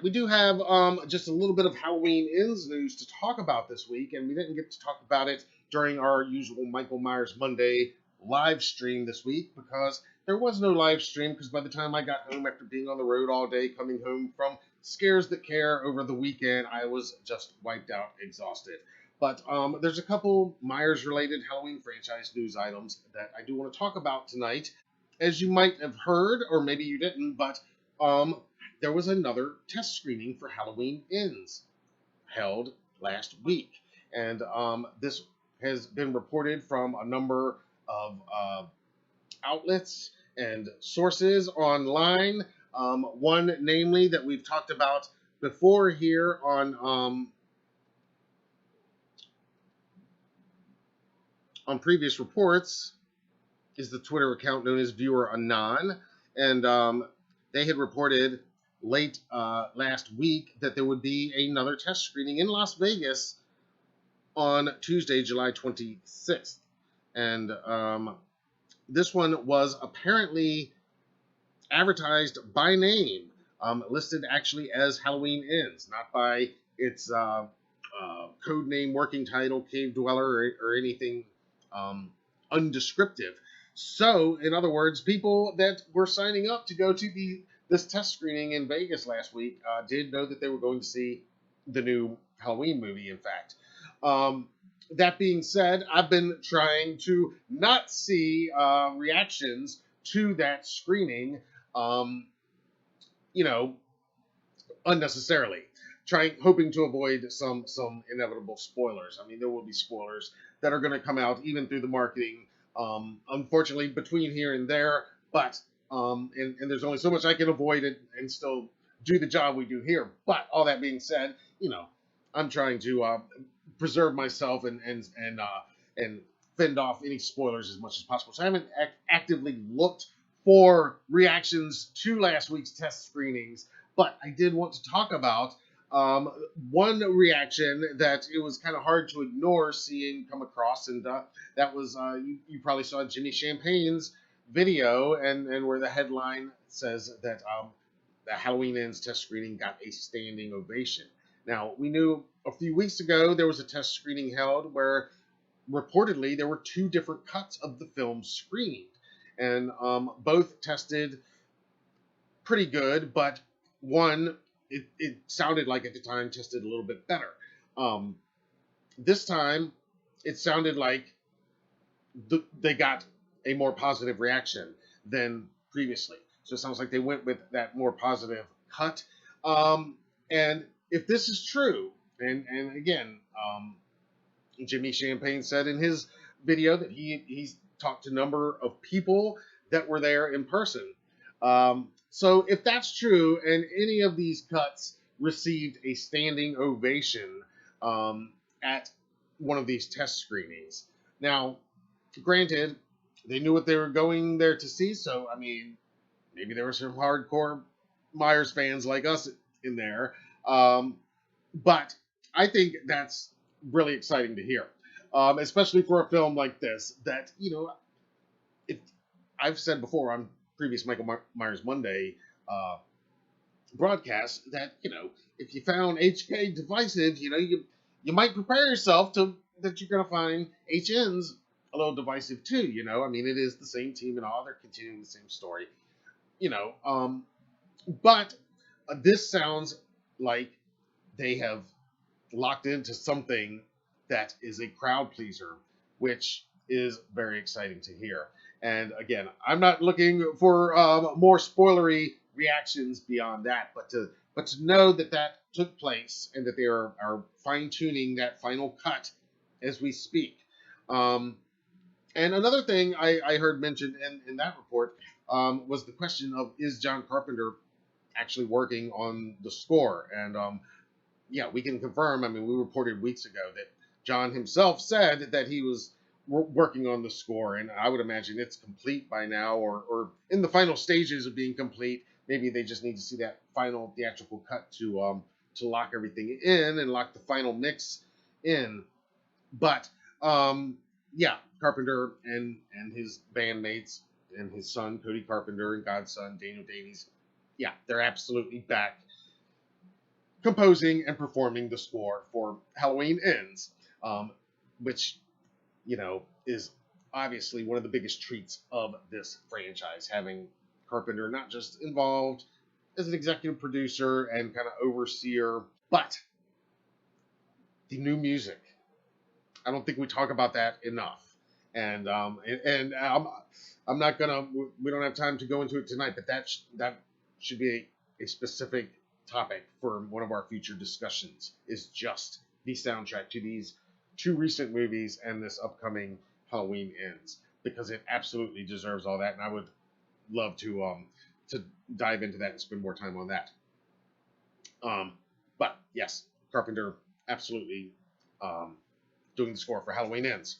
we do have just a little bit of Halloween Ends news to talk about this week, and we didn't get to talk about it during our usual Michael Myers Monday live stream this week because there was no live stream because by the time I got home after being on the road all day, coming home from Scares That Care over the weekend, I was just wiped out, exhausted. But there's a couple Myers-related Halloween franchise news items that I do want to talk about tonight. As you might have heard, or maybe you didn't, but um, there was another test screening for Halloween Ends held last week. And this has been reported from a number of outlets and sources online. One, namely, that we've talked about before here on previous reports, is the Twitter account known as Viewer Anon. And they had reported late last week that there would be another test screening in Las Vegas on Tuesday, July 26th. And this one was apparently advertised by name, listed actually as Halloween Ends, not by its code name, working title, Cave Dweller, or anything undescriptive. So, in other words, people that were signing up to go to this test screening in Vegas last week did know that they were going to see the new Halloween movie, in fact. That being said, I've been trying to not see reactions to that screening, you know, unnecessarily. Hoping to avoid some inevitable spoilers. I mean, there will be spoilers that are going to come out even through the marketing. Unfortunately, between here and there, but and there's only so much I can avoid it and still do the job we do here. But all that being said, I'm trying to preserve myself and fend off any spoilers as much as possible. So I haven't actively looked for reactions to last week's test screenings, but I did want to talk about one reaction that it was kind of hard to ignore seeing come across, and that was you probably saw Jimmy Champagne's video, and where the headline says that the Halloween Ends test screening got a standing ovation. Now, we knew a few weeks ago there was a test screening held where reportedly there were two different cuts of the film screened, and both tested pretty good, but one, it sounded like at the time tested a little bit better. This time, it sounded like they got a more positive reaction than previously. So it sounds like they went with that more positive cut. And if this is true, and again, Jimmy Champagne said in his video that he's talked to a number of people that were there in person. So if that's true, and any of these cuts received a standing ovation at one of these test screenings. Now, granted, they knew what they were going there to see, so, I mean, maybe there were some hardcore Myers fans like us in there. But I think that's really exciting to hear, especially for a film like this that, I've said before on previous Michael Myers Monday broadcasts that, if you found HK divisive, you might prepare yourself that you're going to find HN's a little divisive too, I mean, it is the same team and all, they're continuing the same story, but this sounds like they have locked into something that is a crowd pleaser, which is very exciting to hear. And again, I'm not looking for more spoilery reactions beyond that, but to know that took place and that they are fine tuning that final cut as we speak. And another thing I heard mentioned in that report was the question of, is John Carpenter actually working on the score? And yeah, we can confirm. I mean, we reported weeks ago that John himself said that he was working on the score, and I would imagine it's complete by now, or in the final stages of being complete. Maybe they just need to see that final theatrical cut to lock everything in and lock the final mix in. But yeah, Carpenter and his bandmates and his son Cody Carpenter and godson Daniel Davies, yeah, they're absolutely back composing and performing the score for Halloween Ends, which, is obviously one of the biggest treats of this franchise, having Carpenter not just involved as an executive producer and kind of overseer, but the new music. I don't think we talk about that enough. And I'm not gonna. We don't have time to go into it tonight, but that should be a specific topic for one of our future discussions. Is just the soundtrack to these two recent movies and this upcoming Halloween Ends, because it absolutely deserves all that, and I would love to dive into that and spend more time on that. But yes, Carpenter absolutely doing the score for Halloween Ends.